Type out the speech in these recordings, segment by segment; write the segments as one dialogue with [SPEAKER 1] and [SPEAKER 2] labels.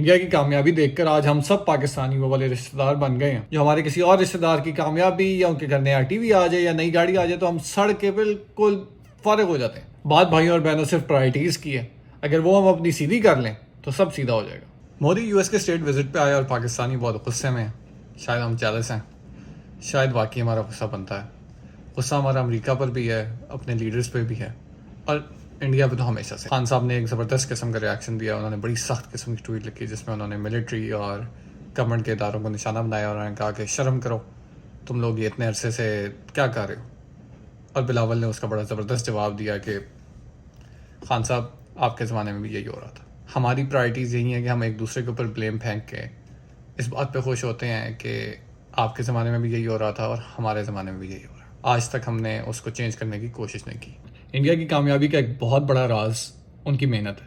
[SPEAKER 1] India کی کامیابی دیکھ کر آج ہم سب پاکستانی وہ والے رشتہ دار بن گئے ہیں جو ہمارے کسی اور رشتہ دار کی کامیابی یا ان کے گھر نیا ٹی وی آ جائے یا نئی گاڑی آ جائے تو ہم سڑ کے بالکل فارغ ہو جاتے ہیں۔ بات بھائیوں اور بہنوں صرف پرائرٹیز کی ہے، اگر وہ ہم اپنی سیدھی کر لیں تو سب سیدھا ہو جائے گا۔ مودی یو ایس کے اسٹیٹ وزٹ پہ آیا اور پاکستانی بہت غصے میں ہیں، شاید ہم جیلس ہیں، شاید واقعی ہمارا غصہ بنتا ہے۔ غصہ ہمارا امریکہ پر بھی ہے، اپنے لیڈرز پہ بھی ہے، اور انڈیا پہ تو ہمیشہ سے۔ خان صاحب نے ایک زبردست قسم کا ریاکشن دیا، انہوں نے بڑی سخت قسم کی ٹویٹ لکھی جس میں انہوں نے ملٹری اور گورنمنٹ کے اداروں کو نشانہ بنایا اور انہوں نے کہا کہ شرم کرو، تم لوگ یہ اتنے عرصے سے کیا کر رہے ہو۔ اور بلاول نے اس کا بڑا زبردست جواب دیا کہ خان صاحب آپ کے زمانے میں بھی یہی ہو رہا تھا۔ ہماری پرائرٹیز یہی ہیں کہ ہم ایک دوسرے کے اوپر بلیم پھینک کے اس بات پہ خوش ہوتے ہیں کہ آپ کے زمانے میں بھی یہی ہو رہا تھا اور ہمارے زمانے میں بھی یہی ہو رہا ہے۔ آج تک ہم نے اس کو چینج کرنے کی کوشش نہیں کی۔ انڈیا کی کامیابی کا ایک بہت بڑا راز ان کی محنت ہے۔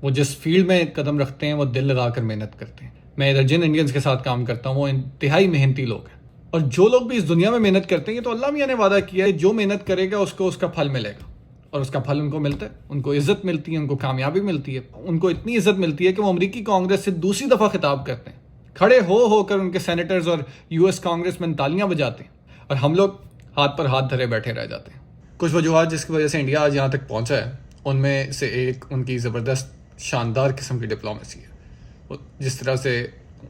[SPEAKER 1] وہ جس فیلڈ میں قدم رکھتے ہیں وہ دل لگا کر محنت کرتے ہیں۔ میں ادھر جن انڈینز کے ساتھ کام کرتا ہوں وہ انتہائی محنتی لوگ ہیں، اور جو لوگ بھی اس دنیا میں محنت کرتے ہیں تو اللہ میاں نے وعدہ کیا ہے جو محنت کرے گا اس کو اس کا پھل ملے گا، اور اس کا پھل ان کو ملتا ہے، ان کو عزت ملتی ہے، ان کو کامیابی ملتی ہے، ان کو اتنی عزت ملتی ہے کہ وہ امریکی کانگریس سے دوسری دفعہ خطاب کرتے ہیں، کھڑے ہو کر ان کے سینیٹرز اور یو ایس کانگریس میں تالیاں بجاتے ہیں، اور ہم لوگ ہاتھ پر ہاتھ دھرے بیٹھے رہ جاتے ہیں۔ کچھ وجوہات جس کی وجہ سے انڈیا آج یہاں تک پہنچا ہے، ان میں سے ایک ان کی زبردست شاندار قسم کی ڈپلومیسی ہے۔ جس طرح سے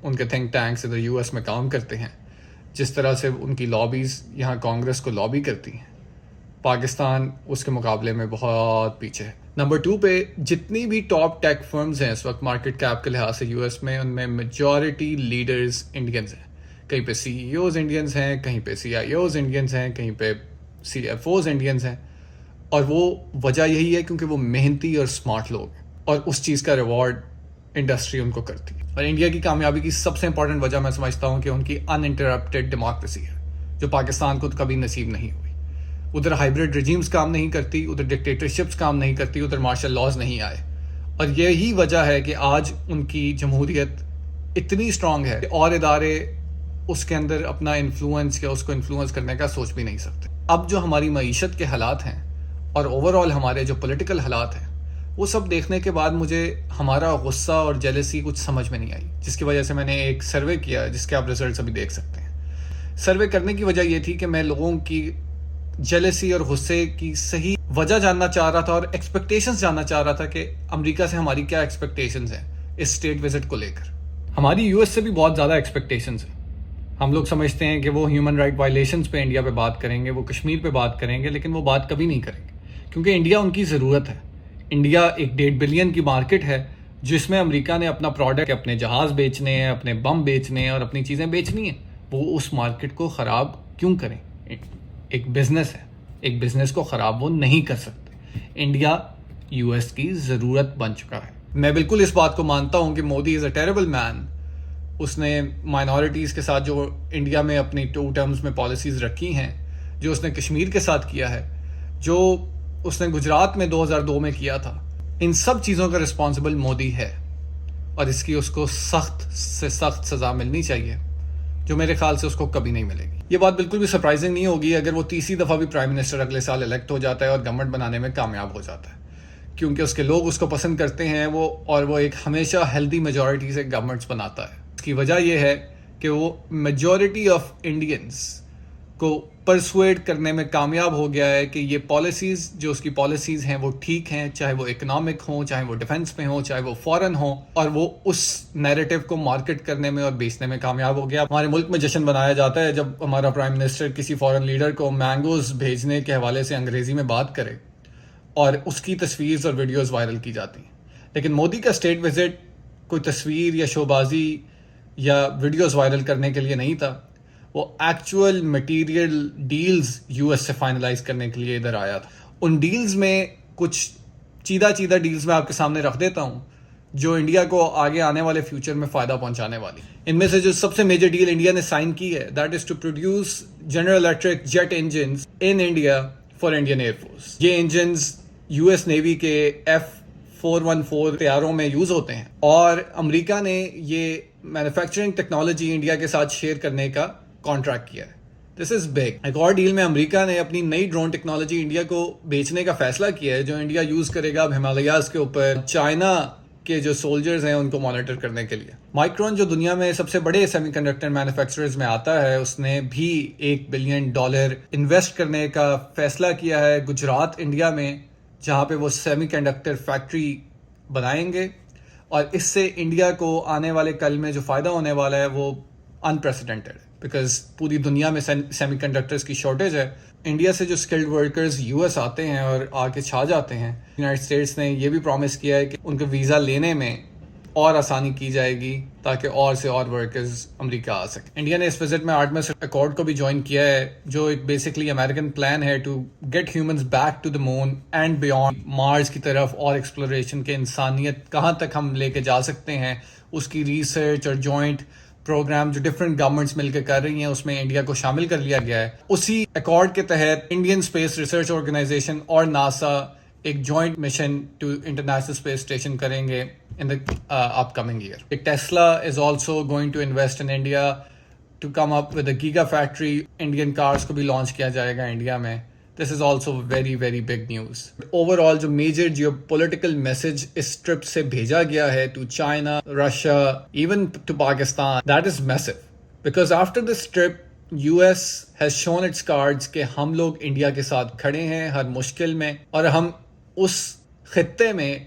[SPEAKER 1] ان کے تھنک ٹینکس ادھر یو ایس میں کام کرتے ہیں، جس طرح سے ان کی لابیز یہاں کانگریس کو لابی کرتی ہیں، پاکستان اس کے مقابلے میں بہت پیچھے ہے۔ نمبر 2 پہ جتنی بھی ٹاپ ٹیک فرمز ہیں اس وقت مارکیٹ کیپ کے لحاظ سے یو ایس میں، ان میں میجورٹی لیڈرز انڈینز ہیں۔ کہیں پہ سی ای اوز انڈینز ہیں، کہیں پہ سی آئی اوز انڈینز ہیں، کہیں پہ سی ایف اوز انڈینز ہیں، اور وہ وجہ یہی ہے کیونکہ وہ محنتی اور سمارٹ لوگ ہیں، اور اس چیز کا ریوارڈ انڈسٹری ان کو کرتی ہے۔ اور انڈیا کی کامیابی کی سب سے امپورٹنٹ وجہ میں سمجھتا ہوں کہ ان کی ان انٹرپٹیڈ ڈیموکریسی ہے، جو پاکستان کو کبھی نصیب نہیں ہوئی۔ ادھر ہائیبرڈ رجیمز کام نہیں کرتی، ادھر ڈکٹیٹرشپس کام نہیں کرتی، ادھر مارشل لاز نہیں آئے، اور یہی وجہ ہے کہ آج ان کی جمہوریت اتنی اسٹرانگ ہے کہ اور ادارے اس کے اندر اپنا انفلوئنس یا اس کو انفلوئنس کرنے کا سوچ بھی نہیں سکتے۔ اب جو ہماری معیشت کے حالات ہیں اور اوور آل ہمارے جو پولیٹیکل حالات ہیں، وہ سب دیکھنے کے بعد مجھے ہمارا غصہ اور جیلسی کچھ سمجھ میں نہیں آئی، جس کی وجہ سے میں نے ایک سروے کیا جس کے آپ ریزلٹس ابھی دیکھ سکتے ہیں۔ سروے کرنے کی وجہ یہ تھی کہ میں لوگوں کی جیلسی اور غصے کی صحیح وجہ جاننا چاہ رہا تھا اور ایکسپیکٹیشنز جاننا چاہ رہا تھا کہ امریکہ سے ہماری کیا ایکسپیکٹیشنز ہیں اس اسٹیٹ وزٹ کو لے کر۔ ہماری یو ایس سے بھی بہت زیادہ ایکسپیکٹیشنز ہیں۔ ہم لوگ سمجھتے ہیں کہ وہ ہیومن رائٹ وائلیشنز پہ انڈیا پہ بات کریں گے، وہ کشمیر پہ بات کریں گے، لیکن وہ بات کبھی نہیں کریں گے کیونکہ انڈیا ان کی ضرورت ہے۔ انڈیا ایک 1.5 بلین کی مارکیٹ ہے جس میں امریکہ نے اپنا پروڈکٹ، اپنے جہاز بیچنے ہیں، اپنے بم بیچنے ہیں اور اپنی چیزیں بیچنی ہیں۔ وہ اس مارکیٹ کو خراب کیوں کریں؟ ایک بزنس ہے، ایک بزنس کو خراب وہ نہیں کر سکتے۔ انڈیا یو ایس کی ضرورت بن چکا ہے۔ میں بالکل اس بات کو مانتا ہوں کہ مودی از اے ٹیریبل مین۔ اس نے مائنورٹیز کے ساتھ جو انڈیا میں اپنی 2 ٹرمز میں پالیسیز رکھی ہیں، جو اس نے کشمیر کے ساتھ کیا ہے، جو اس نے گجرات میں 2002 میں کیا تھا، ان سب چیزوں کا رسپانسبل مودی ہے، اور اس کی اس کو سخت سے سخت سزا ملنی چاہیے، جو میرے خیال سے اس کو کبھی نہیں ملے گی۔ یہ بات بالکل بھی سرپرائزنگ نہیں ہوگی اگر وہ تیسری دفعہ بھی پرائم منسٹر اگلے سال الیکٹ ہو جاتا ہے اور گورنمنٹ بنانے میں کامیاب ہو جاتا ہے، کیونکہ اس کے لوگ اس کو پسند کرتے ہیں، وہ ایک ہمیشہ ہیلدی میجورٹی سے گورنمنٹس بناتا ہے۔ اس کی وجہ یہ ہے کہ وہ میجورٹی آف انڈینز کو پرسویڈ کرنے میں کامیاب ہو گیا ہے کہ یہ پالیسیز جو اس کی پالیسیز ہیں وہ ٹھیک ہیں، چاہے وہ اکنامک ہوں، چاہے وہ ڈیفنس میں ہوں، چاہے وہ فورن ہوں، اور وہ اس نیریٹو کو مارکیٹ کرنے میں اور بیچنے میں کامیاب ہو گیا۔ ہمارے ملک میں جشن منایا جاتا ہے جب ہمارا پرائم منسٹر کسی فورن لیڈر کو مینگوز بھیجنے کے حوالے سے انگریزی میں بات کرے اور اس کی تصویر اور ویڈیوز وائرل کی جاتی ہیں، لیکن مودی کا اسٹیٹ وزٹ کوئی تصویر یا شوبازی یا ویڈیوز وائرل کرنے کے لیے نہیں تھا، وہ actual material deals U S سے فائنلائز کرنے کے لیے ادھر آیا تھا۔ ان ڈیلز میں کچھ چیدہ ڈیلز میں آپ کے سامنے رکھ دیتا ہوں جو انڈیا کو آگے آنے والے فیوچر میں فائدہ پہنچانے والی۔ ان میں سے جو سب سے میجر ڈیل انڈیا نے سائن کی ہے، that is to produce General Electric jet engines in India for Indian Air Force. یہ انجنز یو ایس نیوی کے F414 طیاروں میں یوز ہوتے ہیں، اور امریکہ نے یہ مینوفیکچرنگ ٹیکنالوجی انڈیا کے ساتھ شیئر کرنے کا کانٹریکٹ کیا ہے۔ دس از بگ۔ ایک اور ڈیل میں امریکہ نے اپنی نئی ڈرون ٹیکنالوجی انڈیا کو بیچنے کا فیصلہ کیا ہے جو انڈیا یوز کرے گا اب ہمالیاز کے اوپر، چائنا کے جو سولجرز ہیں ان کو مانیٹر کرنے کے لیے. مائکرون جو دنیا میں سب سے بڑے سیمی کنڈکٹر مینوفیکچررز میں آتا ہے، اس نے بھی $1 بلین انویسٹ کرنے کا فیصلہ کیا ہے گجرات انڈیا میں، جہاں پہ وہ سیمی کنڈکٹر فیکٹری بنائیں گے. اور اس سے انڈیا کو آنے والے کل میں جو فائدہ ہونے والا ہے وہ انپریسیڈنٹڈ ہے، بیکاز پوری دنیا میں سیمی کنڈکٹرز کی شارٹیج ہے. انڈیا سے جو اسکلڈ ورکرز یو ایس آتے ہیں اور آ کے چھا جاتے ہیں، یونائٹڈ اسٹیٹس نے یہ بھی پرومس کیا ہے کہ ان کے ویزا لینے میں اور آسانی کی جائے گی تاکہ اور سے اور ورکرز امریکہ آ سکیں. انڈیا نے اس وزٹ میں آرٹمس اکارڈ کو بھی جوائن کیا ہے، جو ایک بیسکلی امریکن پلان ہے to get humans back to the moon and beyond, Mars کی طرف اور ایکسپلوریشن کے انسانیت کہاں تک ہم لے کے جا سکتے ہیں، اس کی ریسرچ اور جوائنٹ پروگرام جو ڈفرینٹ گورنمنٹس مل کے کر رہی ہیں اس میں انڈیا کو شامل کر لیا گیا ہے. اسی اکارڈ کے تحت انڈین اسپیس ریسرچ آرگنائزیشن اور ناسا ایک joint mission to International Space Station کریں گے in the upcoming year. Tesla is also going to invest in India to come up with a gigafactory. Indian cars کو بھی launch کیا جائے گا India میں. This is also very very big news. Overall جو major geopolitical message اس trip سے بھیجا گیا ہے to China, Russia, even to Pakistan, that is massive. Because after this trip, US has shown its cards کہ ہم لوگ India کے ساتھ کھڑے ہیں ہر مشکل میں، اور ہم اس خطے میں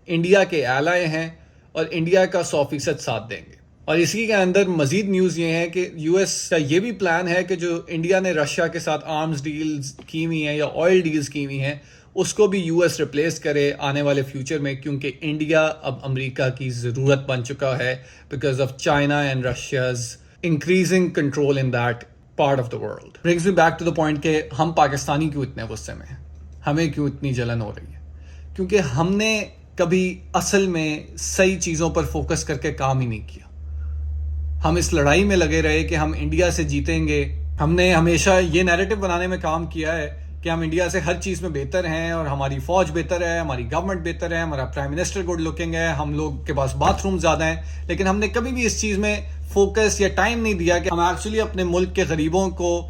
[SPEAKER 1] انڈیا کے ایلائے ہیں اور انڈیا کا 100% ساتھ دیں گے. اور اسی کے اندر مزید نیوز یہ ہے کہ یو ایس کا یہ بھی پلان ہے کہ جو انڈیا نے رشیا کے ساتھ آرمز ڈیلز کی ہوئی ہیں یا آئل ڈیلز کی ہوئی ہیں، اس کو بھی یو ایس ریپلیس کرے آنے والے فیوچر میں، کیونکہ انڈیا اب امریکہ کی ضرورت بن چکا ہے because of China and Russia's increasing control in that part of the world. Brings me back to the point کہ ہم پاکستانی کیوں اتنے غصے میں ہیں، ہمیں کیوں اتنی جلن ہو رہی ہے؟ کیونکہ ہم نے کبھی اصل میں صحیح چیزوں پر فوکس کر کے کام ہی نہیں کیا. ہم اس لڑائی میں لگے رہے کہ ہم انڈیا سے جیتیں گے. ہم نے ہمیشہ یہ نیریٹو بنانے میں کام کیا ہے کہ ہم انڈیا سے ہر چیز میں بہتر ہیں اور ہماری فوج بہتر ہے، ہماری گورنمنٹ بہتر ہے، ہمارا پرائم منسٹر گڈ لکنگ ہے، ہم لوگ کے پاس باتھ روم زیادہ ہیں. لیکن ہم نے کبھی بھی اس چیز میں فوکس یا ٹائم نہیں دیا کہ ہم ایکچولی اپنے ملک کے غریبوں کو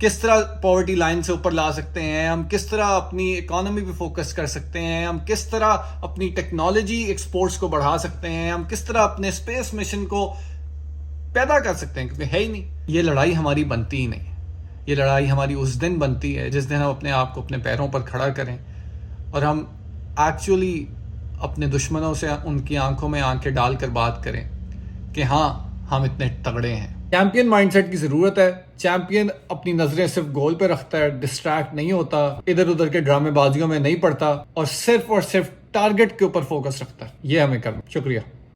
[SPEAKER 1] کس طرح پاورٹی لائن سے اوپر لا سکتے ہیں، ہم کس طرح اپنی اکانومی پہ فوکس کر سکتے ہیں، ہم کس طرح اپنی ٹیکنالوجی ایکسپورٹس کو بڑھا سکتے ہیں، ہم کس طرح اپنے اسپیس مشن کو پیدا کر سکتے ہیں. کیونکہ ہے ہی نہیں. یہ لڑائی ہماری بنتی ہی نہیں. یہ لڑائی ہماری اس دن بنتی ہے جس دن ہم اپنے آپ کو اپنے پیروں پر کھڑا کریں اور ہم ایکچولی اپنے دشمنوں سے ان کی آنکھوں میں آنکھیں ڈال کر بات کریں کہ ہاں ہم اتنے تگڑے ہیں. چیمپئن مائنڈ سیٹ کی ضرورت ہے. چیمپئن اپنی نظریں صرف گول پہ رکھتا ہے، ڈسٹریکٹ نہیں ہوتا، ادھر ادھر کے ڈرامے بازیوں میں نہیں پڑتا، اور صرف ٹارگٹ کے اوپر فوکس رکھتا ہے. یہ ہمیں کرنا. شکریہ.